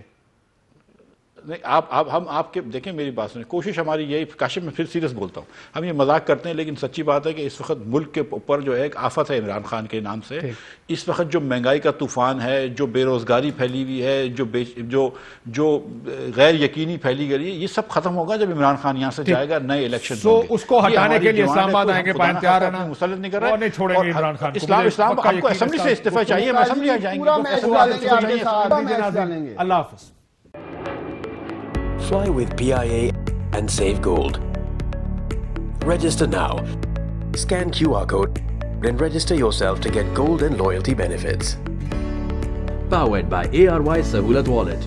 ہم آپ کے دیکھیں میری بات سنیں, کوشش ہماری یہی, کاشف میں پھر سیریس بولتا ہوں, ہم یہ مذاق کرتے ہیں, لیکن سچی بات ہے کہ اس وقت ملک کے اوپر جو ہے ایک آفت ہے عمران خان کے نام سے. اس وقت جو مہنگائی کا طوفان ہے, جو بے روزگاری پھیلی ہوئی ہے, جو غیر یقینی پھیلی گئی ہے, یہ سب ختم ہوگا جب عمران خان یہاں سے جائے گا, نئے الیکشن ہوں گے. اس کو ہٹانے کے لیے اسلام آباد آئیں گے, پائن تیار ہے نا, مسلط نہیں کر رہے, نہیں چھوڑیں گے عمران خان کو. اسلام آپ کو اسمبلی سے استعفیٰ چاہیے, ہم اسمبلی آ جائیں گے. اللہ حافظ. Fly with PIA and save gold. Register now. Scan QR code and register yourself to get gold and loyalty benefits. Powered by ARY Sahulat Wallet.